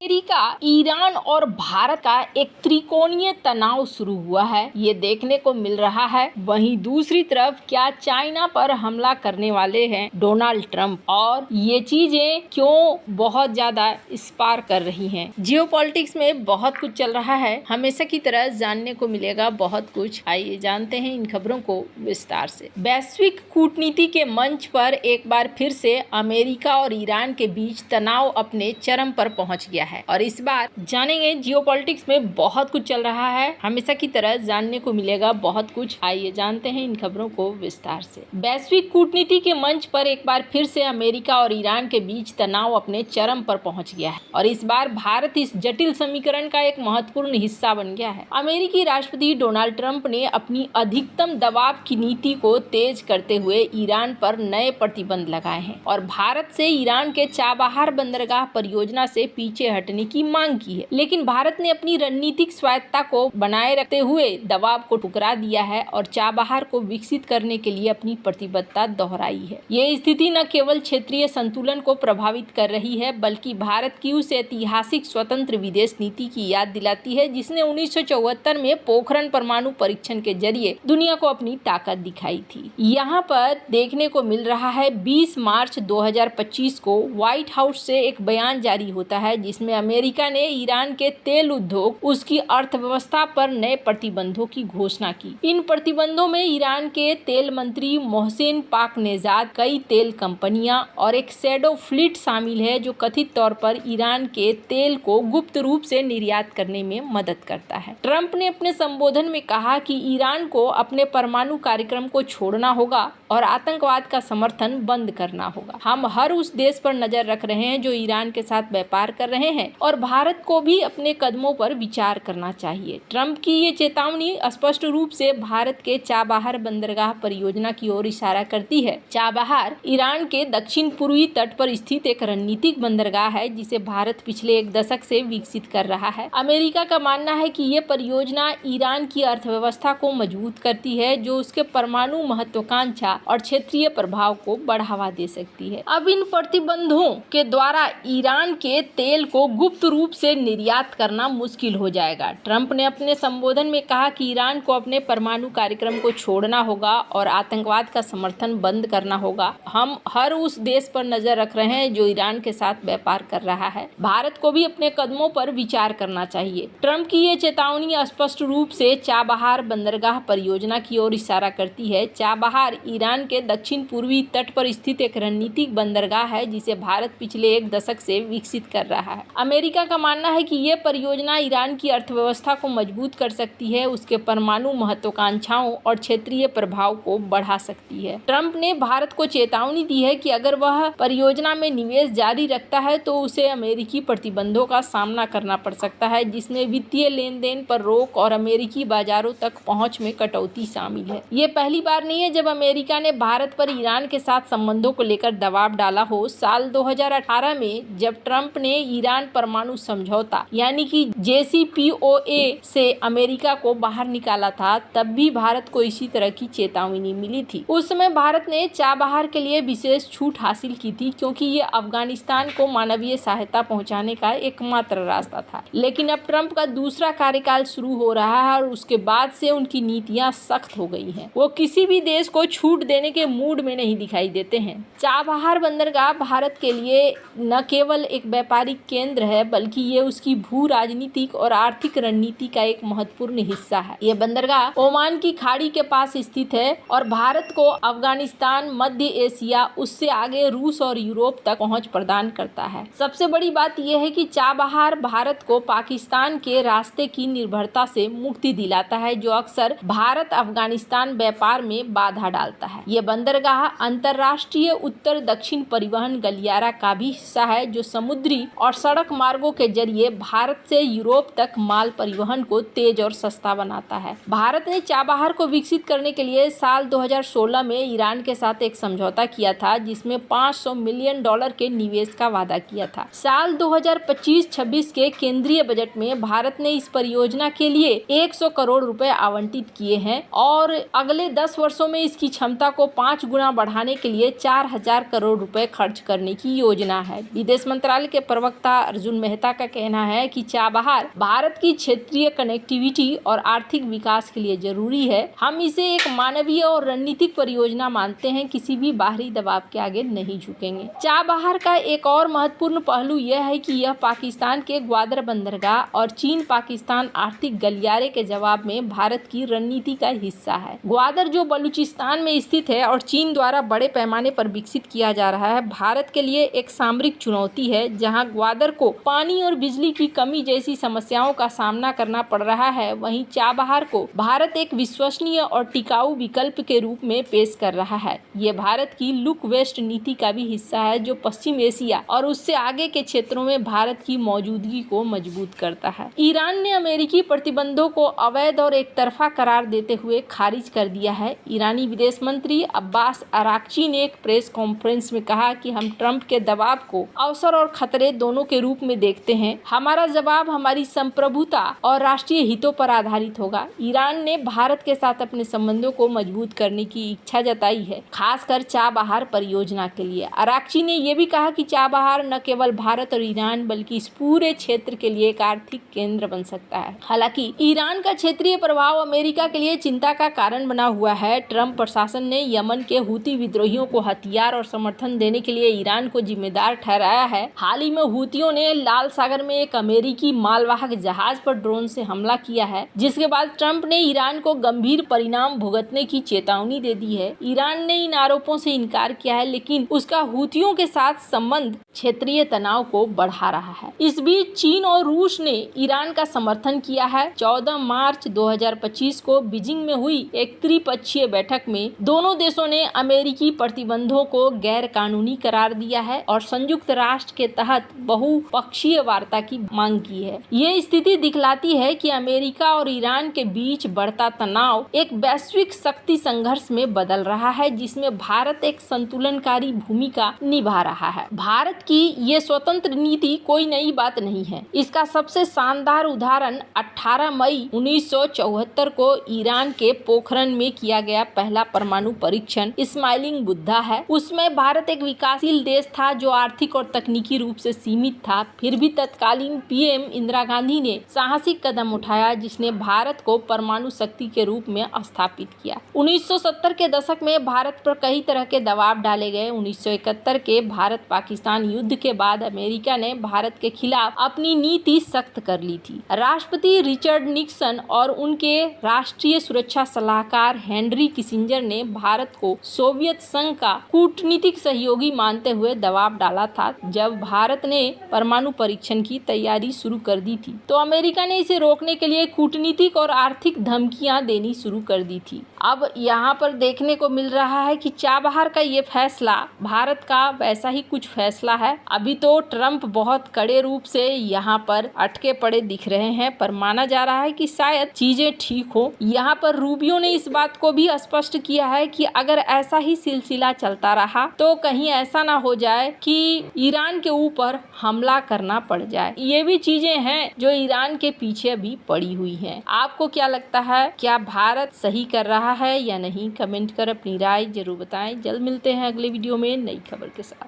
America, Iran और भारत का एक त्रिकोणीय तनाव शुरू हुआ है, ये देखने को मिल रहा है। वहीं दूसरी तरफ क्या चाइना पर हमला करने वाले हैं डोनाल्ड ट्रंप, और ये चीजें क्यों बहुत ज्यादा स्पार कर रही हैं। जियोपॉलिटिक्स में बहुत कुछ चल रहा है, हमेशा की तरह जानने को मिलेगा बहुत कुछ। आइए जानते हैं इन खबरों को विस्तार से। वैश्विक कूटनीति के मंच पर एक बार फिर से अमेरिका और ईरान के बीच तनाव अपने चरम पर पहुंच गया है और इस बार जानेंगे जियोपॉलिटिक्स में बहुत कुछ चल रहा है, हमेशा की तरह जानने को मिलेगा बहुत कुछ। आइए जानते हैं इन खबरों को विस्तार से। वैश्विक कूटनीति के मंच पर एक बार फिर से अमेरिका और ईरान के बीच तनाव अपने चरम पर पहुंच गया है और इस बार भारत इस जटिल समीकरण का एक महत्वपूर्ण हिस्सा बन गया है। अमेरिकी राष्ट्रपति डोनाल्ड ट्रंप ने अपनी अधिकतम दबाव की नीति को तेज करते हुए ईरान पर नए प्रतिबंध लगाए हैं और भारत से ईरान के चाबहार बंदरगाह परियोजना से पीछे हटने की मांग की है, लेकिन भारत ने अपनी रणनीतिक स्वायत्तता को बनाए रखते हुए दबाव को ठुकरा दिया है और चाबहार को विकसित करने के लिए अपनी प्रतिबद्धता दोहराई है। ये स्थिति न केवल क्षेत्रीय संतुलन को प्रभावित कर रही है, बल्कि भारत की उस ऐतिहासिक स्वतंत्र विदेश नीति की याद दिलाती है जिसने 1974 में पोखरण परमाणु परीक्षण के जरिए दुनिया को अपनी ताकत दिखाई थी। यहाँ पर देखने को मिल रहा है 20 मार्च 2025 को व्हाइट हाउस से एक बयान जारी होता है जिसमें अमेरिका ने ईरान के तेल उद्योग, उसकी अर्थव्यवस्था पर नए प्रतिबंधों की घोषणा की। इन प्रतिबंधों में ईरान के तेल मंत्री मोहसिन पाकनेजाद, कई तेल कंपनियां और एक शैडो फ्लीट शामिल है जो कथित तौर पर ईरान के तेल को गुप्त रूप से निर्यात करने में मदद करता है। ट्रंप ने अपने संबोधन में कहा कि ईरान को अपने परमाणु कार्यक्रम को छोड़ना होगा और आतंकवाद का समर्थन बंद करना होगा। हम हर उस देश पर नजर रख रहे हैं जो ईरान के साथ व्यापार कर रहे हैं और भारत को भी अपने कदमों पर विचार करना चाहिए। ट्रंप की ये चेतावनी स्पष्ट रूप से भारत के चाबहार बंदरगाह परियोजना की ओर इशारा करती है। चाबहार ईरान के दक्षिण पूर्वी तट पर स्थित एक रणनीतिक बंदरगाह है जिसे भारत पिछले एक दशक से विकसित कर रहा है। अमेरिका का मानना है कि ये परियोजना ईरान की अर्थव्यवस्था को मजबूत करती है जो उसके परमाणु महत्वाकांक्षा और क्षेत्रीय प्रभाव को बढ़ावा दे सकती है। अब इन प्रतिबंधों के द्वारा ईरान के तेल को गुप्त रूप से निर्यात करना मुश्किल हो जाएगा। ट्रंप ने अपने संबोधन में कहा कि ईरान को अपने परमाणु कार्यक्रम को छोड़ना होगा और आतंकवाद का समर्थन बंद करना होगा। हम हर उस देश पर नजर रख रहे हैं जो ईरान के साथ व्यापार कर रहा है। भारत को भी अपने कदमों पर विचार करना चाहिए। ट्रंप की ये चेतावनी स्पष्ट रूप से चाबहार बंदरगाह परियोजना की ओर इशारा करती है। चाबहार ईरान के दक्षिण पूर्वी तट पर स्थित एक रणनीतिक बंदरगाह है जिसे भारत पिछले एक दशक से विकसित कर रहा है। अमेरिका का मानना है कि यह परियोजना ईरान की अर्थव्यवस्था को मजबूत कर सकती है, उसके परमाणु महत्वाकांक्षाओं और क्षेत्रीय प्रभाव को बढ़ा सकती है। ट्रंप ने भारत को चेतावनी दी है कि अगर वह परियोजना में निवेश जारी रखता है तो उसे अमेरिकी प्रतिबंधों का सामना करना पड़ सकता है जिसमें वित्तीय लेन देन पर रोक और अमेरिकी बाजारों तक पहुंच में कटौती शामिल है। ये पहली बार नहीं है जब अमेरिका ने भारत पर ईरान के साथ संबंधों को लेकर दबाव डाला हो। साल 2018 में जब ट्रंप ने ईरान परमाणु समझौता यानी कि JCPOA से अमेरिका को बाहर निकाला था, तब भी भारत को इसी तरह की चेतावनी मिली थी। उस समय भारत ने चाबहार के लिए विशेष छूट हासिल की थी क्योंकि ये अफगानिस्तान को मानवीय सहायता पहुंचाने का एकमात्र रास्ता था। लेकिन अब ट्रंप का दूसरा कार्यकाल शुरू हो रहा है और उसके बाद से उनकी नीतियां सख्त हो गई हैं। वो किसी भी देश को छूट देने के मूड में नहीं दिखाई देते हैं। चाबहार बंदरगाह भारत के लिए न केवल एक व्यापारिक केंद्र है बल्कि ये उसकी भू राजनीतिक और आर्थिक रणनीति का एक महत्वपूर्ण हिस्सा है। ये बंदरगाह ओमान की खाड़ी के पास स्थित है और भारत को अफगानिस्तान, मध्य एशिया, उससे आगे रूस और यूरोप तक पहुंच प्रदान करता है। सबसे बड़ी बात यह है कि चाबहार भारत को पाकिस्तान के रास्ते की निर्भरता से मुक्ति दिलाता है जो अक्सर भारत अफगानिस्तान व्यापार में बाधा डालता है। ये बंदरगाह अंतर्राष्ट्रीय उत्तर दक्षिण परिवहन गलियारा का भी हिस्सा है जो समुद्री और सड़क मार्गों के जरिए भारत से यूरोप तक माल परिवहन को तेज और सस्ता बनाता है। भारत ने चाबहार को विकसित करने के लिए साल 2016 में ईरान के साथ एक समझौता किया था जिसमें $500 मिलियन के निवेश का वादा किया था। साल 2025-26 के केंद्रीय बजट में भारत ने इस परियोजना के लिए 100 करोड़ रुपए आवंटित किए हैं और अगले 10 वर्षों में इसकी क्षमता को 5 गुना बढ़ाने के लिए 4000 करोड़ रुपए खर्च करने की योजना है। विदेश मंत्रालय के प्रवक्ता अर्जुन मेहता का कहना है कि चाबहार भारत की क्षेत्रीय कनेक्टिविटी और आर्थिक विकास के लिए जरूरी है। हम इसे एक मानवीय और रणनीतिक परियोजना मानते हैं, किसी भी बाहरी दबाव के आगे नहीं झुकेंगे। चाबहार का एक और महत्वपूर्ण पहलू यह है कि यह पाकिस्तान के ग्वादर बंदरगाह और चीन पाकिस्तान आर्थिक गलियारे के जवाब में भारत की रणनीति का हिस्सा है। ग्वादर जो बलूचिस्तान में स्थित है और चीन द्वारा बड़े पैमाने पर विकसित किया जा रहा है, भारत के लिए एक सामरिक चुनौती है। जहां ग्वादर को पानी और बिजली की कमी जैसी समस्याओं का सामना करना पड़ रहा है, वहीं चाबहार को भारत एक विश्वसनीय और टिकाऊ विकल्प के रूप में पेश कर रहा है। ये भारत की लुक वेस्ट नीति का भी हिस्सा है, जो पश्चिम एशिया और उससे आगे के क्षेत्रों में भारत की मौजूदगी को मजबूत करता है। ईरान ने अमेरिकी प्रतिबंधों को अवैध और एक तरफा करार देते हुए खारिज कर दिया है। ईरानी विदेश मंत्री अब्बास अराक्ची ने एक प्रेस कॉन्फ्रेंस में कहा कि हम ट्रंप के दबाव को अवसर और खतरे दोनों के रूप में देखते हैं। हमारा जवाब हमारी संप्रभुता और राष्ट्रीय हितों पर आधारित होगा। ईरान ने भारत के साथ अपने संबंधों को मजबूत करने की इच्छा जताई है, खासकर चाबहार परियोजना के लिए। अराक्ची ने यह भी कहा कि चाबहार न केवल भारत और ईरान बल्कि इस पूरे क्षेत्र के लिए एक आर्थिक केंद्र बन सकता है। हालांकि ईरान का क्षेत्रीय प्रभाव अमेरिका के लिए चिंता का कारण बना हुआ है। ट्रंप प्रशासन ने यमन के हूती विद्रोहियों को हथियार और समर्थन देने के लिए ईरान को जिम्मेदार ठहराया है। हाल ही में हूतियों ने लाल सागर में एक अमेरिकी मालवाहक जहाज पर ड्रोन से हमला किया है, जिसके बाद ट्रंप ने ईरान को गंभीर परिणाम भुगतने की चेतावनी दे दी है। ईरान ने इन आरोपों से इनकार किया है, लेकिन उसका हूतियों के साथ संबंध क्षेत्रीय तनाव को बढ़ा रहा है। इस बीच चीन और रूस ने ईरान का समर्थन किया है। 14 मार्च 2025 को बीजिंग में हुई एक त्रिपक्षीय बैठक में दोनों देशों ने अमेरिकी प्रतिबंधों को गैर कानूनी करार दिया है और संयुक्त राष्ट्र के तहत बहुपक्षीय वार्ता की मांग की है। ये स्थिति दिखलाती है कि अमेरिका और ईरान के बीच बढ़ता तनाव एक वैश्विक शक्ति संघर्ष में बदल रहा है, जिसमें भारत एक संतुलनकारी भूमिका निभा रहा है। भारत की ये स्वतंत्र नीति कोई नई बात नहीं है। इसका सबसे शानदार उदाहरण 18 मई 1974 को ईरान के पोखरण में किया गया पहला परमाणु परीक्षण स्माइलिंग बुद्धा है। उसमें भारत एक विकासशील देश था जो आर्थिक और तकनीकी रूप से सीमित था। फिर भी तत्कालीन पीएम इंदिरा गांधी ने साहसिक कदम उठाया, जिसने भारत को परमाणु शक्ति के रूप में स्थापित किया। 1970 के दशक में भारत पर कई तरह के दबाव डाले गए। 1971 के भारत पाकिस्तान युद्ध के बाद अमेरिका ने भारत के खिलाफ अपनी नीति सख्त कर ली थी। राष्ट्रपति रिचर्ड निक्सन और उनके राष्ट्रीय सुरक्षा सलाहकार हेनरी किसिंजर ने भारत को सोवियत संघ का कूटनीतिक सहयोगी मानते हुए दबाव डाला था। जब भारत ने परमाणु परीक्षण की तैयारी शुरू कर दी थी, तो अमेरिका ने इसे रोकने के लिए कूटनीतिक और आर्थिक धमकियां देनी शुरू कर दी थी। अब यहाँ पर देखने को मिल रहा है कि चाबहार का ये फैसला भारत का वैसा ही कुछ फैसला है। अभी तो ट्रंप बहुत कड़े रूप से यहाँ पर अटके पड़े दिख रहे हैं, पर माना जा रहा है कि शायद चीजें ठीक हो। यहाँ पर रूबियो ने इस बात को भी स्पष्ट किया है कि अगर ऐसा ही सिलसिला चलता रहा तो कहीं ऐसा ना हो जाए कि ईरान के ऊपर हमला करना पड़ जाए। ये भी चीजें हैं जो ईरान के पीछे भी पड़ी हुई हैं। आपको क्या लगता है, क्या भारत सही कर रहा है या नहीं? कमेंट कर अपनी राय जरूर बताएं। जल्द मिलते हैं अगले वीडियो में नई खबर के साथ।